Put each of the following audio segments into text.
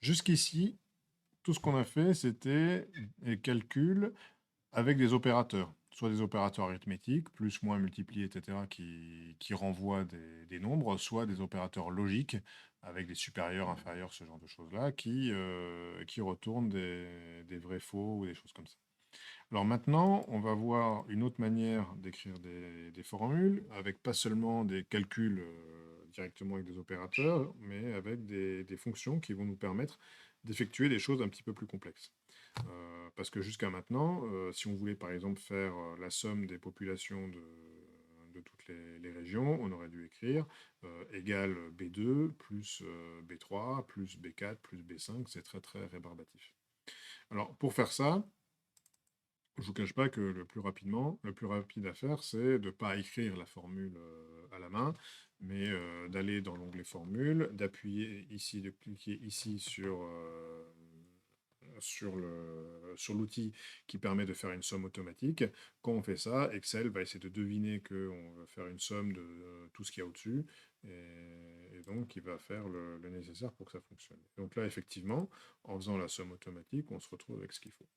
Jusqu'ici, tout ce qu'on a fait, c'était des calculs avec des opérateurs, soit des opérateurs arithmétiques, plus, moins, multiplier, etc., qui renvoient des nombres, soit des opérateurs logiques, avec des supérieurs, inférieurs, ce genre de choses-là, qui retournent des vrais faux ou des choses comme ça. Alors maintenant, on va voir une autre manière d'écrire des formules, avec pas seulement des calculs directement avec des opérateurs, mais avec des fonctions qui vont nous permettre d'effectuer des choses un petit peu plus complexes. Parce que jusqu'à maintenant, si on voulait par exemple faire la somme des populations de toutes les régions, on aurait dû écrire égale B2 plus B3 plus B4 plus B5, c'est très très rébarbatif. Alors pour faire ça, je ne vous cache pas que le plus rapide à faire, c'est de ne pas écrire la formule à la main, mais d'aller dans l'onglet formule, d'appuyer ici, de cliquer ici sur l'outil qui permet de faire une somme automatique. Quand on fait ça, Excel va essayer de deviner qu'on va faire une somme de tout ce qu'il y a au-dessus, et donc il va faire le nécessaire pour que ça fonctionne. Donc là, effectivement, en faisant la somme automatique, on se retrouve avec ce qu'il faut.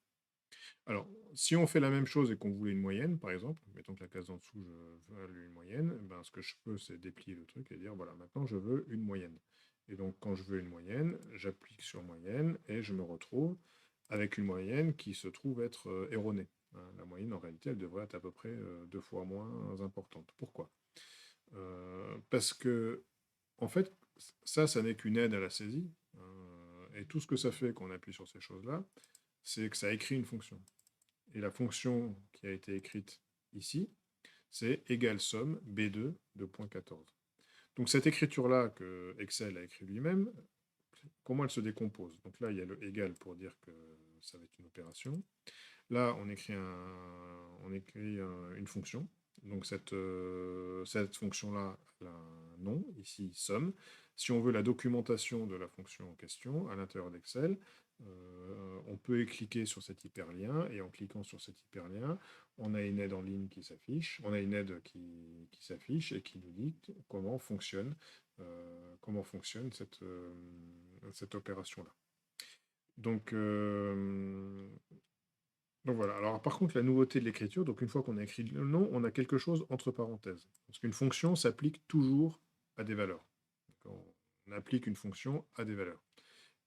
Alors, si on fait la même chose et qu'on voulait une moyenne, par exemple, mettons que la case d'en dessous, je veux une moyenne, ben, ce que je peux, c'est déplier le truc et dire, voilà, maintenant je veux une moyenne. Et donc, quand je veux une moyenne, j'applique sur moyenne et je me retrouve avec une moyenne qui se trouve être erronée. Hein. La moyenne, en réalité, elle devrait être à peu près 2 fois moins importante. Pourquoi? Parce que, en fait, ça n'est qu'une aide à la saisie. Et tout ce que ça fait quand on appuie sur ces choses-là, c'est que ça écrit une fonction. Et la fonction qui a été écrite ici, c'est égale somme B2 de point 14. Donc cette écriture-là que Excel a écrit lui-même, comment elle se décompose? Donc là, il y a le égal pour dire que ça va être une opération. Là, on écrit une fonction. Donc cette fonction-là, elle a un nom, ici somme. Si on veut la documentation de la fonction en question, à l'intérieur d'Excel, on peut cliquer sur cet hyperlien, et en cliquant sur cet hyperlien, on a une aide en ligne qui s'affiche, on a une aide qui s'affiche et qui nous dit comment fonctionne cette opération-là. Donc, donc voilà. Alors par contre, la nouveauté de l'écriture, donc une fois qu'on a écrit le nom, on a quelque chose entre parenthèses. Parce qu'une fonction s'applique toujours à des valeurs. On applique une fonction à des valeurs.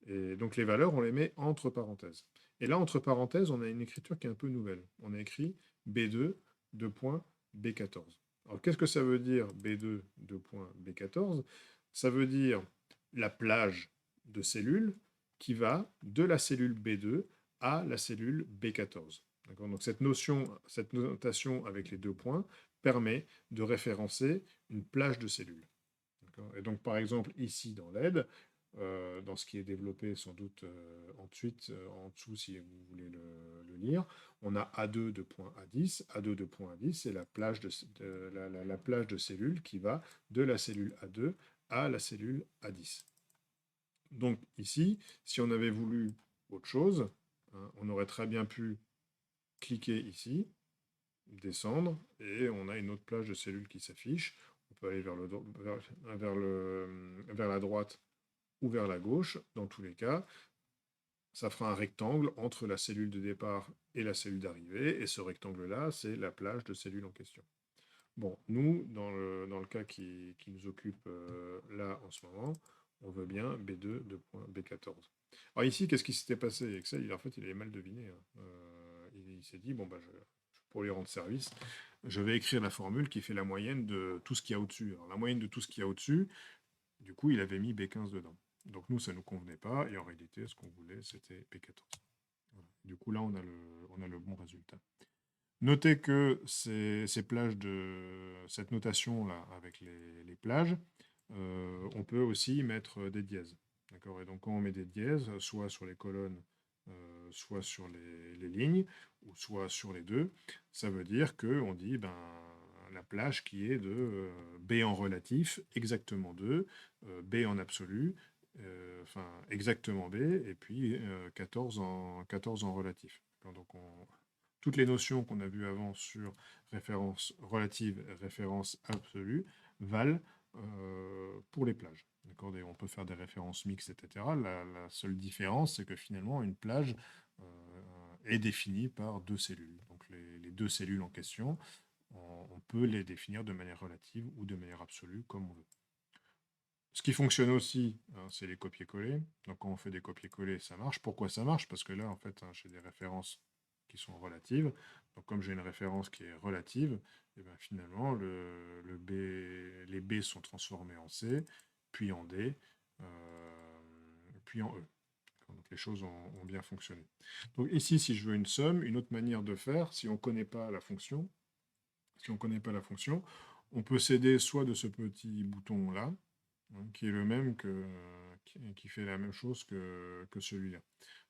Et donc les valeurs, on les met entre parenthèses. Et là, entre parenthèses, on a une écriture qui est un peu nouvelle. On a écrit B2, B14. Alors qu'est-ce que ça veut dire B2, B14? Ça veut dire la plage de cellules qui va de la cellule B2 à la cellule B14. Donc cette notation avec les deux points permet de référencer une plage de cellules. Et donc par exemple ici dans l'aide, dans ce qui est développé sans doute ensuite, en dessous si vous voulez le lire, on a A2 de point A10, A2 de point A10, c'est la plage la plage de cellules qui va de la cellule A2 à la cellule A10. Donc ici, si on avait voulu autre chose, hein, on aurait très bien pu cliquer ici, descendre, et on a une autre plage de cellules qui s'affiche. On peut aller vers la droite ou vers la gauche. Dans tous les cas, ça fera un rectangle entre la cellule de départ et la cellule d'arrivée, et ce rectangle-là, c'est la plage de cellules en question. Bon, nous, dans le cas qui nous occupe là en ce moment, on veut bien B2 de point B14. Alors ici, qu'est-ce qui s'était passé? Excel, en fait, il avait mal deviné. Hein. Il s'est dit, bon, bah, pour lui rendre service, je vais écrire la formule qui fait la moyenne de tout ce qu'il y a au-dessus. Alors la moyenne de tout ce qu'il y a au-dessus, du coup, il avait mis B15 dedans. Donc nous, ça ne nous convenait pas, et en réalité, ce qu'on voulait, c'était B14. Voilà. Du coup, là, on a le bon résultat. Notez que cette notation-là, avec les plages, on peut aussi mettre des dièses. D'accord. Et donc, quand on met des dièses, soit sur les colonnes, soit sur les lignes, ou soit sur les deux, ça veut dire qu'on dit, ben, la plage qui est de B en relatif, exactement 2, B en absolu, enfin exactement B, et puis 14 en relatif. Donc toutes les notions qu'on a vues avant sur référence relative et référence absolue valent pour les plages. D'accord, on peut faire des références mixtes, etc. La seule différence, c'est que finalement, une plage est définie par deux cellules. Donc les deux cellules en question, on peut les définir de manière relative ou de manière absolue, comme on veut. Ce qui fonctionne aussi, hein, c'est les copier-coller. Donc quand on fait des copier-coller, ça marche. Pourquoi ça marche? Parce que là, en fait, hein, j'ai des références qui sont relatives. Donc comme j'ai une référence qui est relative, et ben, finalement, les B sont transformés en C, puis en D, puis en E. Donc les choses ont bien fonctionné. Donc ici, si je veux une somme, une autre manière de faire, si on ne connaît pas la fonction, on peut s'aider soit de ce petit bouton-là, hein, qui est le même qui fait la même chose que celui-là.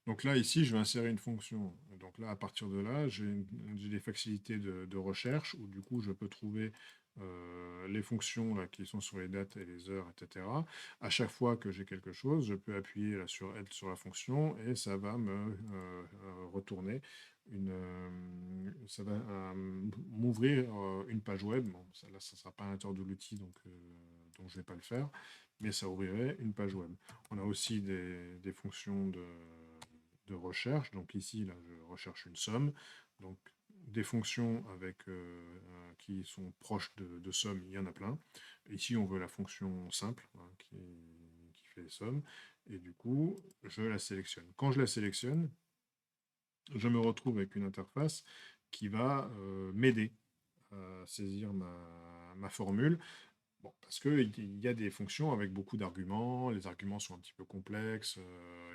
Donc là, ici, je vais insérer une fonction. Donc là, à partir de là, j'ai des facilités de recherche où du coup, je peux trouver les fonctions là, qui sont sur les dates et les heures, etc. À chaque fois que j'ai quelque chose, je peux appuyer là, sur Add sur la fonction et ça va me retourner ça va m'ouvrir une page web. Bon, ça, là, ça ne sera pas à l'intérieur de l'outil, donc je ne vais pas le faire, mais ça ouvrirait une page web. On a aussi des fonctions de recherche. Donc ici, là, je recherche une somme. Donc des fonctions qui sont proches de somme, il y en a plein. Ici, on veut la fonction simple, hein, qui fait les sommes. Et du coup, je la sélectionne. Quand je la sélectionne, je me retrouve avec une interface qui va m'aider à saisir ma formule. Bon, parce qu'il y a des fonctions avec beaucoup d'arguments, les arguments sont un petit peu complexes,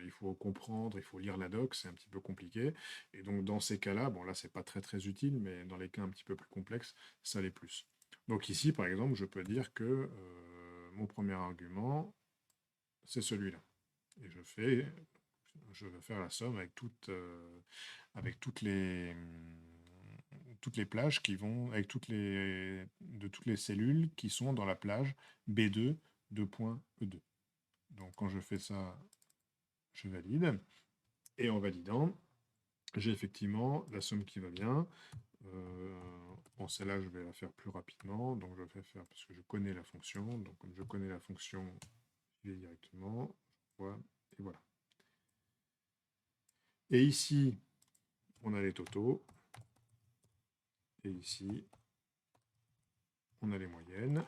il faut comprendre, il faut lire la doc, c'est un petit peu compliqué. Et donc dans ces cas-là, bon là c'est pas très très utile, mais dans les cas un petit peu plus complexes, ça l'est plus. Donc ici par exemple, je peux dire que mon premier argument, c'est celui-là. Et je vais faire la somme avec toutes les plages qui vont, avec toutes les cellules qui sont dans la plage B2 2.E2. Donc quand je fais ça, je valide. Et en validant, j'ai effectivement la somme qui va bien. Bon, celle-là, je vais la faire plus rapidement. Donc je vais faire, parce que je connais la fonction. Donc comme je connais la fonction, je vais directement. Voilà, et voilà. Et ici, on a les totaux. Et ici, on a les moyennes.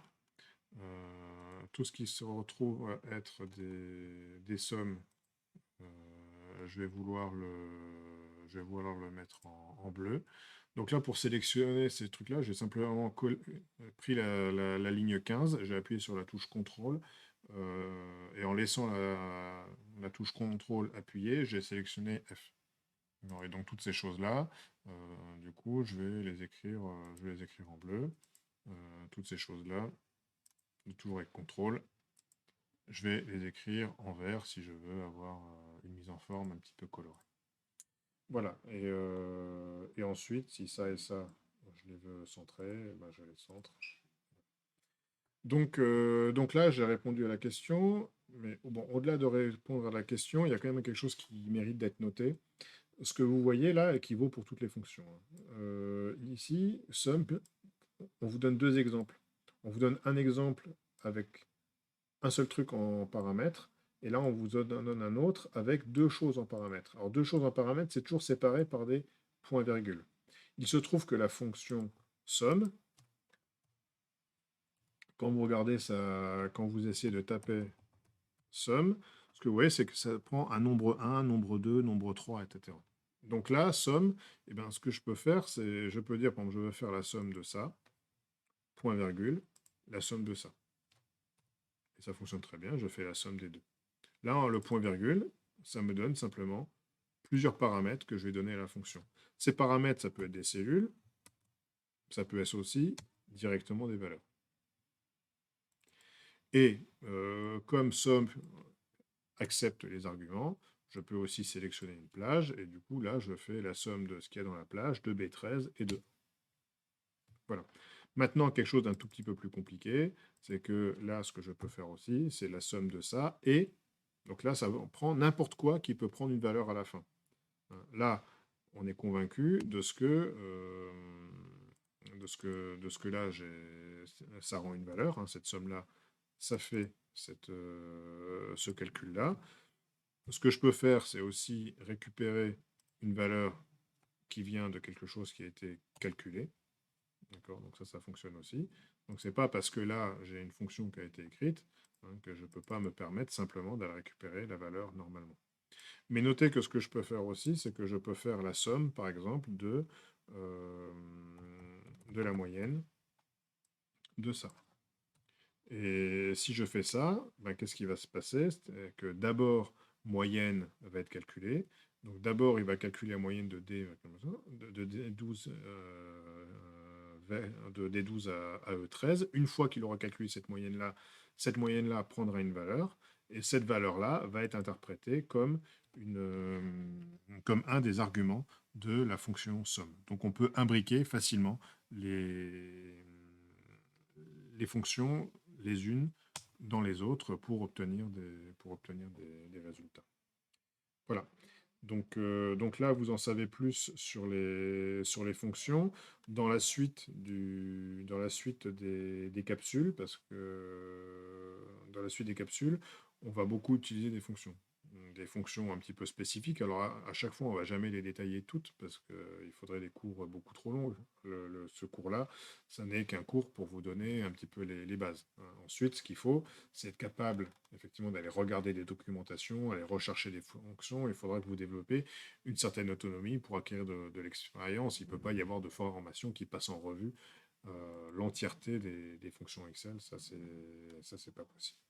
Tout ce qui se retrouve être des sommes, je vais vouloir le mettre en bleu. Donc là, pour sélectionner ces trucs-là, j'ai simplement pris la ligne 15, j'ai appuyé sur la touche CTRL, et en laissant la touche CTRL appuyée, j'ai sélectionné F. Bon, et donc toutes ces choses-là, du coup, je vais les écrire en bleu. Toutes ces choses-là, toujours avec CTRL, je vais les écrire en vert si je veux avoir une mise en forme un petit peu colorée. Voilà, et ensuite, si ça et ça, je les veux centrer, ben je les centre. Donc là, j'ai répondu à la question, mais bon, au-delà de répondre à la question, il y a quand même quelque chose qui mérite d'être noté. Ce que vous voyez là équivaut pour toutes les fonctions, hein. Ici, sum, on vous donne deux exemples. On vous donne un exemple avec un seul truc en paramètres, et là on vous donne un autre avec deux choses en paramètres. Alors deux choses en paramètres, c'est toujours séparé par des points-virgules. Il se trouve que la fonction somme, quand vous regardez ça, quand vous essayez de taper somme, ce que vous voyez, c'est que ça prend un nombre 1, nombre 2, nombre 3, etc. Donc là, somme, eh bien, ce que je peux faire, c'est, je peux dire, par exemple, je veux faire la somme de ça, point-virgule, la somme de ça. Et ça fonctionne très bien, je fais la somme des deux. Là, le point-virgule, ça me donne simplement plusieurs paramètres que je vais donner à la fonction. Ces paramètres, ça peut être des cellules, ça peut être aussi directement des valeurs. Et comme somme accepte les arguments, je peux aussi sélectionner une plage, et du coup, là, je fais la somme de ce qu'il y a dans la plage, de B13 et de 1. Voilà. Maintenant, quelque chose d'un tout petit peu plus compliqué, c'est que là, ce que je peux faire aussi, c'est la somme de ça, et donc là, ça prend n'importe quoi qui peut prendre une valeur à la fin. Là, on est convaincu de ce que là, ça rend une valeur, hein, cette somme-là, ça fait ce calcul-là. Ce que je peux faire, c'est aussi récupérer une valeur qui vient de quelque chose qui a été calculé. D'accord? Donc ça fonctionne aussi. Donc c'est pas parce que là, j'ai une fonction qui a été écrite, hein, que je ne peux pas me permettre simplement d'aller récupérer la valeur normalement. Mais notez que ce que je peux faire aussi, c'est que je peux faire la somme, par exemple, euh, de la moyenne de ça. Et si je fais ça, ben, qu'est-ce qui va se passer? C'est que d'abord, moyenne va être calculée. Donc d'abord, il va calculer la moyenne de D, comme ça, de D12, de D12 à E13. Une fois qu'il aura calculé cette moyenne-là prendra une valeur. Et cette valeur-là va être interprétée comme un des arguments de la fonction somme. Donc on peut imbriquer facilement les fonctions les unes dans les autres pour obtenir des résultats. Voilà. Donc là, vous en savez plus sur les fonctions dans la suite, des capsules, parce que dans la suite des capsules, on va beaucoup utiliser des fonctions un petit peu spécifiques. Alors à chaque fois, on ne va jamais les détailler toutes, parce qu'il faudrait des cours beaucoup trop longs. Ce cours-là, ça n'est qu'un cours pour vous donner un petit peu les bases, hein. Ensuite, ce qu'il faut, c'est être capable effectivement d'aller regarder des documentations, aller rechercher des fonctions. Il faudra que vous développez une certaine autonomie pour acquérir de l'expérience. Il ne peut pas y avoir de formation qui passe en revue l'entièreté des fonctions Excel. Ça, c'est pas possible.